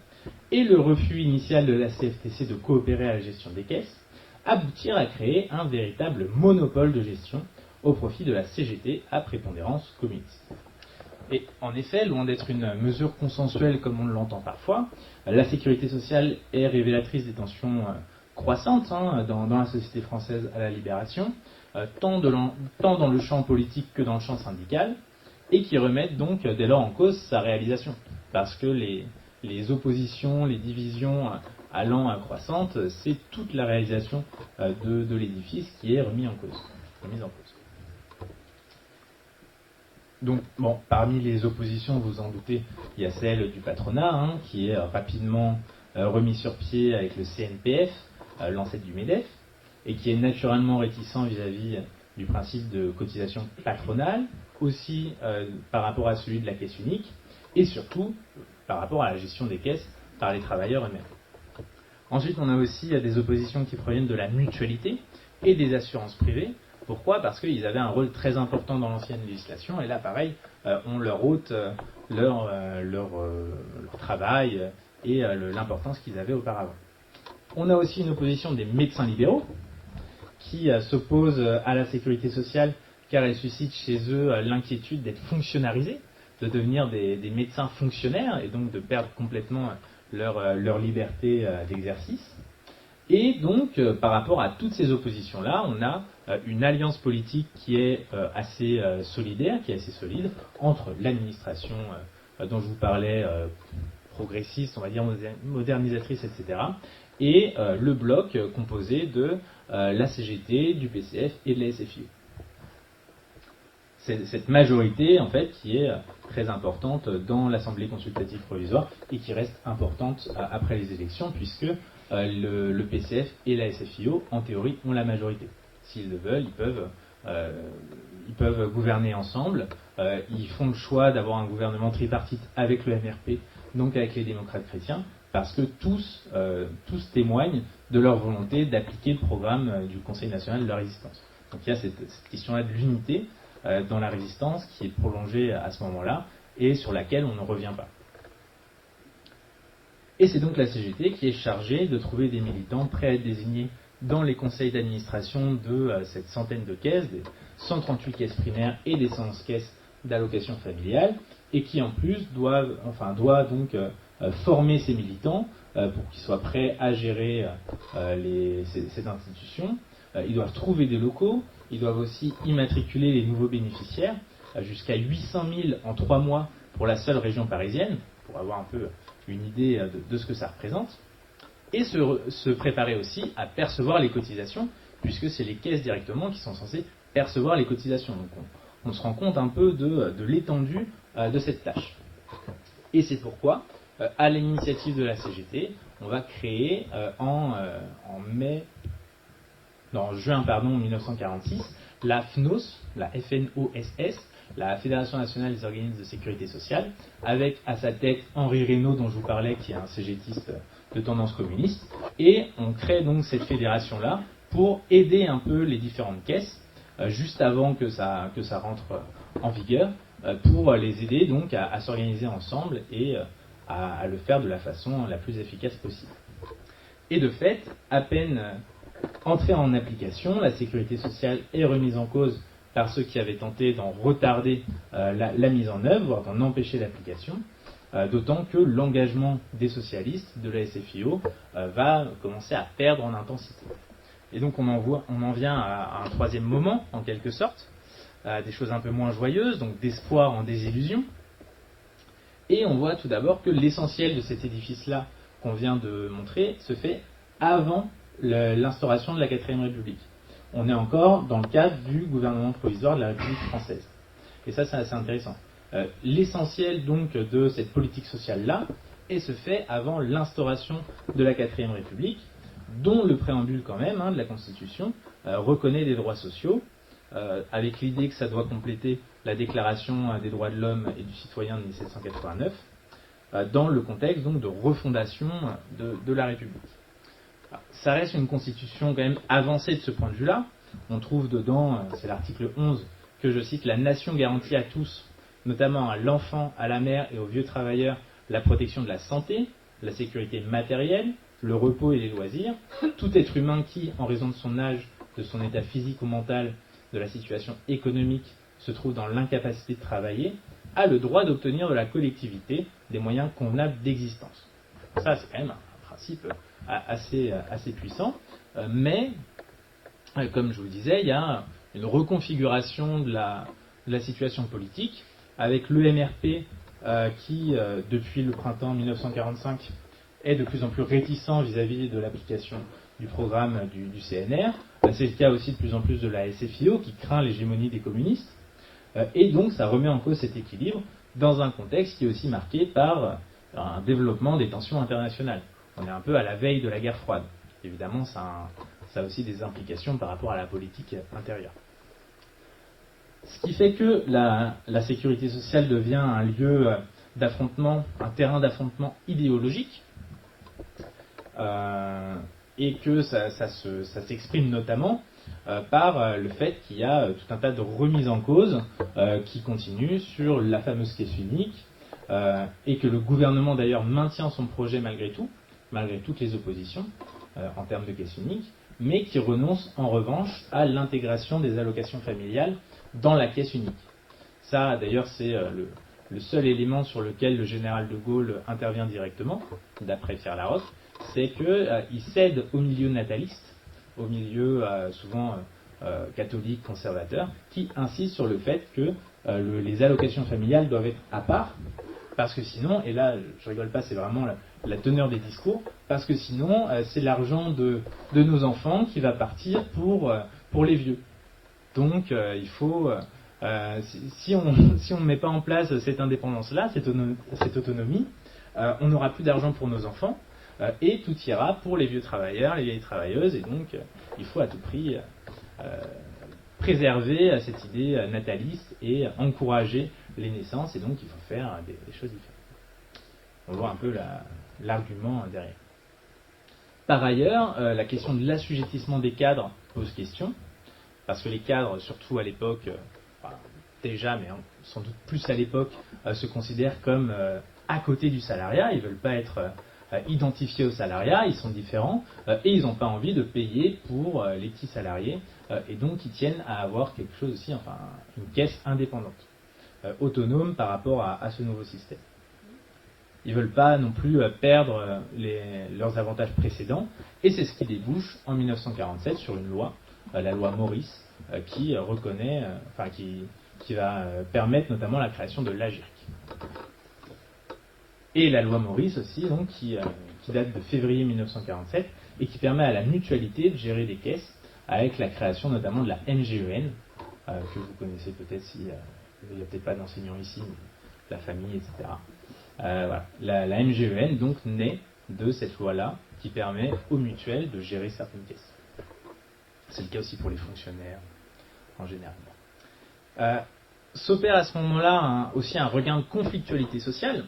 [SPEAKER 5] et le refus initial de la CFTC de coopérer à la gestion des caisses aboutir à créer un véritable monopole de gestion au profit de la CGT à prépondérance communiste. Et en effet, loin d'être une mesure consensuelle comme on l'entend parfois, la sécurité sociale est révélatrice des tensions croissantes dans la société française à la Libération, tant dans le champ politique que dans le champ syndical, et qui remettent donc dès lors en cause sa réalisation. Parce que les oppositions, les divisions allant croissantes, c'est toute la réalisation de l'édifice qui est remise en cause. Donc, bon, parmi les oppositions, vous en doutez, il y a celle du patronat, qui est rapidement remis sur pied avec le CNPF, l'ancêtre du MEDEF, et qui est naturellement réticent vis-à-vis du principe de cotisation patronale, aussi par rapport à celui de la caisse unique, et surtout par rapport à la gestion des caisses par les travailleurs eux-mêmes. Ensuite, on a aussi des oppositions qui proviennent de la mutualité et des assurances privées. Pourquoi ? Parce qu'ils avaient un rôle très important dans l'ancienne législation, et là, pareil, on leur ôte leur travail et l'importance qu'ils avaient auparavant. On a aussi une opposition des médecins libéraux, qui s'opposent à la sécurité sociale, car elle suscite chez eux l'inquiétude d'être fonctionnalisés, de devenir des médecins fonctionnaires, et donc de perdre complètement leur liberté d'exercice. Et donc, par rapport à toutes ces oppositions-là, on a une alliance politique qui est assez solidaire, qui est assez solide, entre l'administration dont je vous parlais, progressiste, on va dire modernisatrice, etc., et le bloc composé de la CGT, du PCF et de la SFIO. C'est cette majorité, en fait, qui est très importante dans l'Assemblée consultative provisoire et qui reste importante après les élections, puisque le PCF et la SFIO, en théorie, ont la majorité. S'ils le veulent, ils peuvent gouverner ensemble. Ils font le choix d'avoir un gouvernement tripartite avec le MRP, donc avec les démocrates chrétiens, parce que tous témoignent de leur volonté d'appliquer le programme du Conseil national de la résistance. Donc il y a cette question-là de l'unité dans la résistance qui est prolongée à ce moment-là et sur laquelle on ne revient pas. Et c'est donc la CGT qui est chargée de trouver des militants prêts à être désignés dans les conseils d'administration de cette centaine de caisses, des 138 caisses primaires et des 111 caisses d'allocation familiale, et qui en plus doit donc former ces militants pour qu'ils soient prêts à gérer ces institutions. Ils doivent trouver des locaux, ils doivent aussi immatriculer les nouveaux bénéficiaires, jusqu'à 800 000 en 3 mois pour la seule région parisienne, pour avoir un peu une idée de ce que ça représente, et se préparer aussi à percevoir les cotisations, puisque c'est les caisses directement qui sont censées percevoir les cotisations. Donc on se rend compte un peu de l'étendue de cette tâche. Et c'est pourquoi, à l'initiative de la CGT, on va créer en juin 1946, la FNOS, la FNOSS, la Fédération nationale des organismes de sécurité sociale, avec à sa tête Henri Reynaud, dont je vous parlais, qui est un cégétiste de tendance communiste, et on crée donc cette fédération-là pour aider un peu les différentes caisses, juste avant que ça rentre en vigueur, pour les aider donc à s'organiser ensemble et à le faire de la façon la plus efficace possible. Et de fait, à peine entrée en application, la sécurité sociale est remise en cause par ceux qui avaient tenté d'en retarder la mise en œuvre, voire d'en empêcher l'application, d'autant que l'engagement des socialistes, de la SFIO, va commencer à perdre en intensité. Et donc on en vient à un troisième moment, en quelque sorte, des choses un peu moins joyeuses, donc d'espoir en désillusion. Et on voit tout d'abord que l'essentiel de cet édifice-là qu'on vient de montrer se fait avant l'instauration de la 4ème République. On est encore dans le cadre du gouvernement provisoire de la République française. Et ça, c'est assez intéressant. L'essentiel donc de cette politique sociale-là se fait avant l'instauration de la 4ème République, dont le préambule quand même de la Constitution reconnaît des droits sociaux, avec l'idée que ça doit compléter la Déclaration des droits de l'homme et du citoyen de 1789, dans le contexte donc de refondation de la République. Alors, ça reste une constitution quand même avancée de ce point de vue-là. On trouve dedans, c'est l'article 11, que je cite, la nation garantit à tous, notamment à l'enfant, à la mère et aux vieux travailleurs, la protection de la santé, la sécurité matérielle, le repos et les loisirs. Tout être humain qui, en raison de son âge, de son état physique ou mental, de la situation économique, se trouve dans l'incapacité de travailler, a le droit d'obtenir de la collectivité des moyens convenables d'existence. Ça, c'est quand même un principe assez puissant, mais, comme je vous le disais, il y a une reconfiguration de la situation politique, avec l'EMRP qui, depuis le printemps 1945, est de plus en plus réticent vis-à-vis de l'application du programme du CNR. C'est le cas aussi de plus en plus de la SFIO qui craint l'hégémonie des communistes. Et donc ça remet en cause cet équilibre dans un contexte qui est aussi marqué par un développement des tensions internationales. On est un peu à la veille de la guerre froide. Évidemment, ça a aussi des implications par rapport à la politique intérieure. Ce qui fait que la sécurité sociale devient un lieu d'affrontement, un terrain d'affrontement idéologique, et que ça s'exprime notamment par le fait qu'il y a tout un tas de remises en cause qui continuent sur la fameuse caisse unique, et que le gouvernement d'ailleurs maintient son projet malgré toutes les oppositions en termes de caisse unique, mais qui renonce en revanche à l'intégration des allocations familiales dans la caisse unique. Ça d'ailleurs c'est le seul élément sur lequel le général de Gaulle intervient directement, d'après Pierre Laroque, c'est qu'il cède au milieu nataliste, au milieu souvent catholique, conservateur, qui insiste sur le fait que les allocations familiales doivent être à part, parce que sinon, et là je rigole pas, c'est vraiment la teneur des discours, parce que sinon c'est l'argent de nos enfants qui va partir pour les vieux. Donc il faut, si on ne met pas en place cette indépendance-là, cette autonomie, on n'aura plus d'argent pour nos enfants, et tout ira pour les vieux travailleurs, les vieilles travailleuses, et donc il faut à tout prix préserver cette idée nataliste et encourager les naissances, et donc il faut faire des choses différentes. On voit un peu l'argument derrière. Par ailleurs, la question de l'assujettissement des cadres pose question, parce que les cadres, surtout à l'époque, déjà, mais sans doute plus à l'époque, se considèrent comme à côté du salariat, ils ne veulent pas être identifiés au salariat, ils sont différents, et ils n'ont pas envie de payer pour les petits salariés, et donc ils tiennent à avoir quelque chose aussi, enfin une caisse indépendante, autonome par rapport à ce nouveau système. Ils ne veulent pas non plus perdre leurs avantages précédents, et c'est ce qui débouche en 1947 sur une loi, la loi Maurice, qui reconnaît, qui va permettre notamment la création de l'AGIRC. Et la loi Maurice aussi, donc, qui date de février 1947, et qui permet à la mutualité de gérer des caisses, avec la création notamment de la MGEN, que vous connaissez peut-être il n'y a peut-être pas d'enseignants ici, mais la famille, etc. Voilà. La MGEN donc naît de cette loi-là qui permet aux mutuelles de gérer certaines caisses. C'est le cas aussi pour les fonctionnaires en général. S'opère à ce moment-là aussi un regain de conflictualité sociale.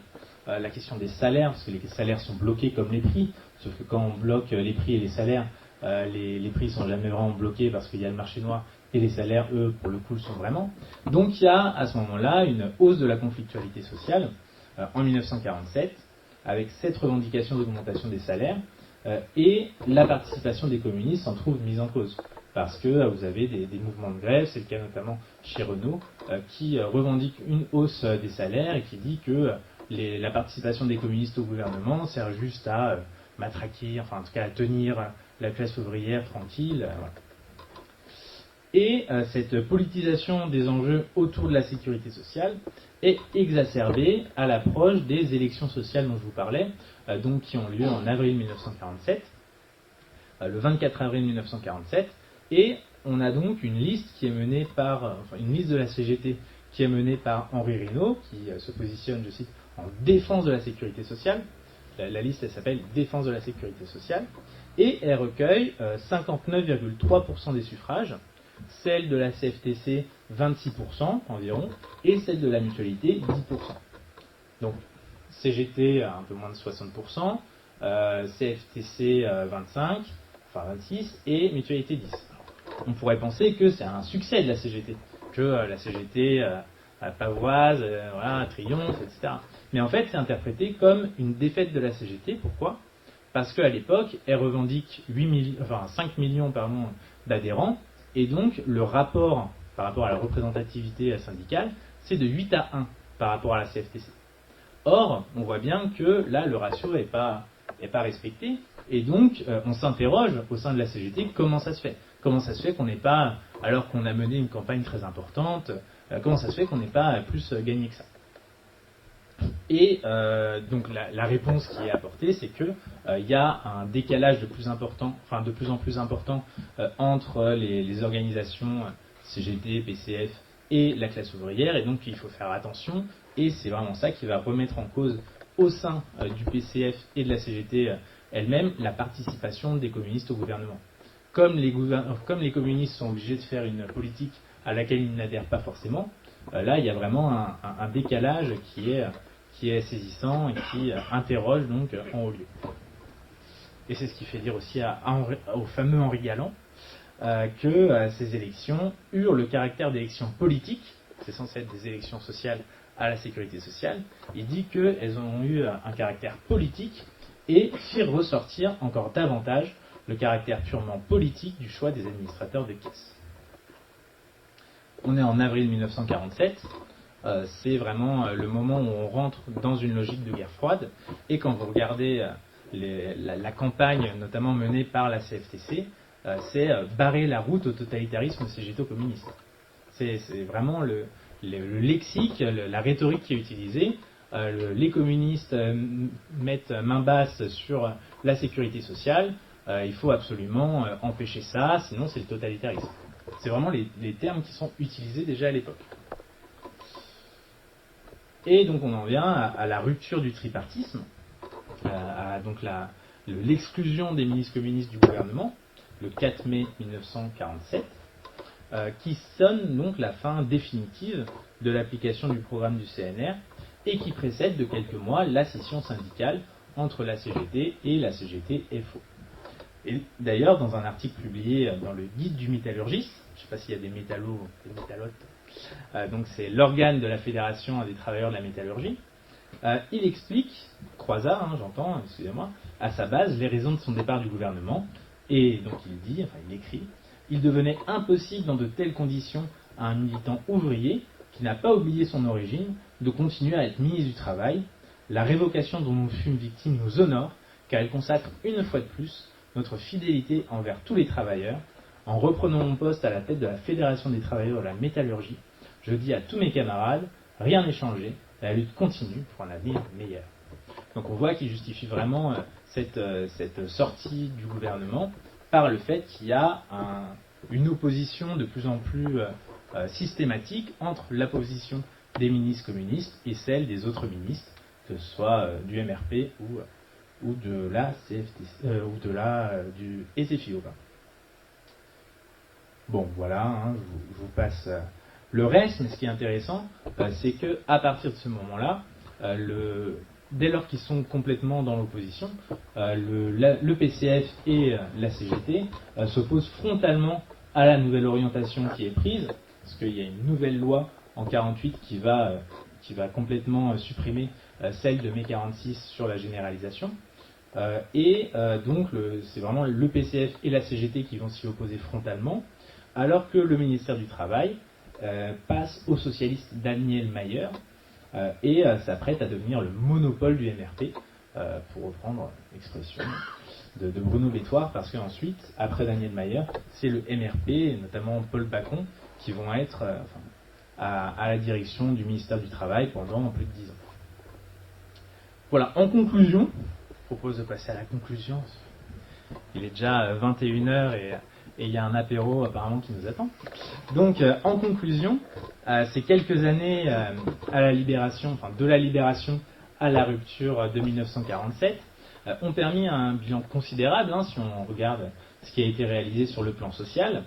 [SPEAKER 5] La question des salaires, parce que les salaires sont bloqués comme les prix, sauf que quand on bloque les prix et les salaires, les prix ne sont jamais vraiment bloqués parce qu'il y a le marché noir, et les salaires, eux, pour le coup, le sont vraiment. Donc il y a à ce moment-là une hausse de la conflictualité sociale en 1947, avec cette revendication d'augmentation des salaires, et la participation des communistes s'en trouve mise en cause. Parce que vous avez des mouvements de grève, c'est le cas notamment chez Renault, qui revendique une hausse des salaires et qui dit que la participation des communistes au gouvernement sert juste à matraquer, enfin en tout cas à tenir la classe ouvrière tranquille. Voilà. Et cette politisation des enjeux autour de la sécurité sociale est exacerbée à l'approche des élections sociales dont je vous parlais, donc qui ont lieu en avril 1947, le 24 avril 1947, et on a donc une liste qui est menée par, une liste de la CGT qui est menée par Henri Reynaud, qui se positionne, je cite, en défense de la sécurité sociale. La liste, elle s'appelle Défense de la sécurité sociale, et elle recueille 59,3% des suffrages, celle de la CFTC 26% environ, et celle de la mutualité 10%. Donc CGT un peu moins de 60%, CFTC 25%, enfin 26%, et mutualité 10%. On pourrait penser que c'est un succès de la CGT, que la CGT pavoise, voilà, triomphe, etc. Mais en fait, c'est interprété comme une défaite de la CGT. Pourquoi ? Parce qu'à l'époque, elle revendique 5 millions d'adhérents, et donc le rapport par rapport à la représentativité syndicale, c'est de 8 à 1 par rapport à la CFTC. Or, on voit bien que là, le ratio n'est pas n'est pas respectée. Et donc, on s'interroge au sein de la CGT, comment ça se fait? Comment ça se fait qu'on n'ait pas, alors qu'on a mené une campagne très importante, comment ça se fait qu'on n'ait pas plus gagné que ça? Et donc la réponse qui est apportée, c'est que il y a un décalage de plus en plus important entre les organisations CGT, PCF et la classe ouvrière, et donc il faut faire attention, et c'est vraiment ça qui va remettre en cause au sein du PCF et de la CGT elle-même la participation des communistes au gouvernement. Comme les communistes sont obligés de faire une politique à laquelle ils n'adhèrent pas forcément, là il y a vraiment un décalage qui est saisissant et qui interroge donc en haut lieu. Et c'est ce qui fait dire aussi au fameux Henri Galland que ces élections eurent le caractère d'élections politiques, c'est censé être des élections sociales à la sécurité sociale. Il dit qu'elles ont eu un caractère politique et firent ressortir encore davantage le caractère purement politique du choix des administrateurs des caisses. On est en avril 1947, c'est vraiment le moment où on rentre dans une logique de guerre froide, et quand vous regardez la campagne notamment menée par la CFTC, c'est barrer la route au totalitarisme cégéto-communiste. C'est vraiment le lexique, la rhétorique qui est utilisée. Les communistes mettent main basse sur la sécurité sociale, il faut absolument empêcher ça, sinon c'est le totalitarisme. C'est vraiment les termes qui sont utilisés déjà à l'époque. Et donc on en vient à la rupture du tripartisme, à donc l'exclusion des ministres communistes du gouvernement, le 4 mai 1947, qui sonne donc la fin définitive de l'application du programme du CNR et qui précède de quelques mois la scission syndicale entre la CGT et la CGT-FO. Et d'ailleurs, dans un article publié dans le Guide du métallurgiste, je ne sais pas s'il y a des métallos ou des métallotes, donc c'est l'organe de la Fédération des travailleurs de la métallurgie, il explique, Croizat, j'entends, excusez-moi, à sa base les raisons de son départ du gouvernement, et donc il écrit, il devenait impossible dans de telles conditions à un militant ouvrier qui n'a pas oublié son origine de continuer à être ministre du Travail. La révocation dont nous fûmes victimes nous honore, car elle consacre une fois de plus notre fidélité envers tous les travailleurs. En reprenant mon poste à la tête de la Fédération des travailleurs de la métallurgie, je dis à tous mes camarades, rien n'est changé, la lutte continue pour un avenir meilleur. Donc on voit qu'il justifie vraiment cette sortie du gouvernement par le fait qu'il y a une opposition de plus en plus systématique entre la position des ministres communistes et celle des autres ministres, que ce soit du MRP ou de la CFTC, ou du SFIO. Bon, voilà, je vous passe le reste, mais ce qui est intéressant, c'est que à partir de ce moment-là, dès lors qu'ils sont complètement dans l'opposition, le PCF et la CGT s'opposent frontalement à la nouvelle orientation qui est prise, parce qu'il y a une nouvelle loi en 1948 qui va complètement supprimer celle de mai 1946 sur la généralisation. Donc c'est vraiment le PCF et la CGT qui vont s'y opposer frontalement, alors que le ministère du Travail passe au socialiste Daniel Mayer et s'apprête à devenir le monopole du MRP, pour reprendre l'expression de Bruno Bétoir, parce qu'ensuite, après Daniel Mayer, c'est le MRP, et notamment Paul Bacon, qui vont être à la direction du ministère du Travail pendant plus de 10 ans. Voilà, en conclusion, je propose de passer à la conclusion. Il est déjà 21h et il y a un apéro apparemment qui nous attend. Donc, en conclusion, ces quelques années à la libération, de la libération à la rupture de 1947, ont permis un bilan considérable, si on regarde ce qui a été réalisé sur le plan social.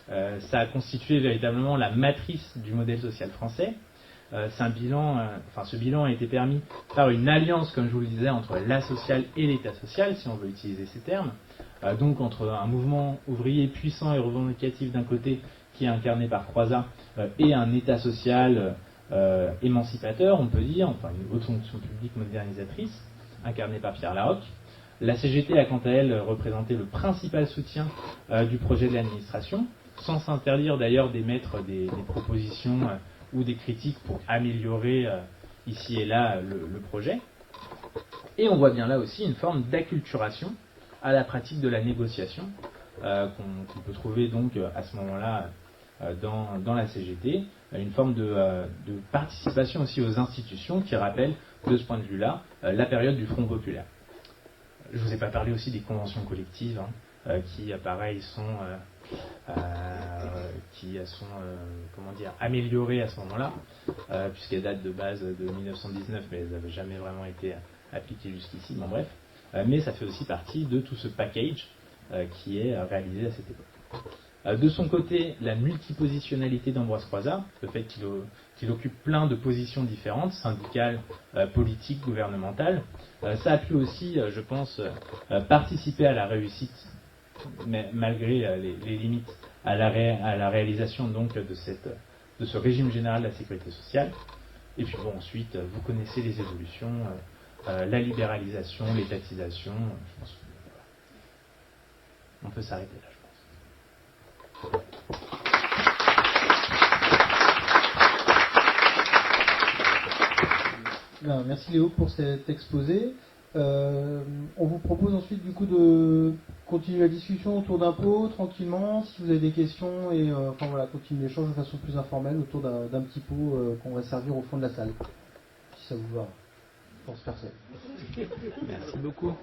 [SPEAKER 5] Ça a constitué véritablement la matrice du modèle social français. Ce bilan a été permis par une alliance, comme je vous le disais, entre la sociale et l'État social, si on veut utiliser ces termes. Donc entre un mouvement ouvrier puissant et revendicatif d'un côté, qui est incarné par Croizat, et un État social émancipateur, on peut dire, une haute fonction publique modernisatrice, incarnée par Pierre Laroque. La CGT a quant à elle représenté le principal soutien du projet de l'administration, sans s'interdire d'ailleurs d'émettre des propositions ou des critiques pour améliorer ici et là le projet. Et on voit bien là aussi une forme d'acculturation à la pratique de la négociation qu'on peut trouver donc à ce moment-là dans la CGT, une forme de participation aussi aux institutions qui rappelle de ce point de vue-là la période du Front populaire. Je ne vous ai pas parlé aussi des conventions collectives qui, pareil, sont améliorées à ce moment-là, puisqu'elles datent de base de 1919, mais elles n'avaient jamais vraiment été appliquées jusqu'ici. Bon, bref. Mais ça fait aussi partie de tout ce package qui est réalisé à cette époque. De son côté, la multipositionnalité d'Ambroise Croizat, le fait qu'il occupe plein de positions différentes, syndicales, politiques, gouvernementales, ça a pu aussi, je pense, participer à la réussite, mais malgré les limites, à la réalisation donc de ce régime général de la sécurité sociale. Et puis bon, ensuite, vous connaissez les évolutions, la libéralisation, l'étatisation, je pense que, voilà. On peut s'arrêter là, je pense.
[SPEAKER 4] Bien, merci Léo pour cet exposé. On vous propose ensuite du coup de continuer la discussion autour d'un pot tranquillement, si vous avez des questions, et continuer l'échange de façon plus informelle autour d'un petit pot qu'on va servir au fond de la salle, si ça vous va. Je pense personne.
[SPEAKER 5] Merci beaucoup.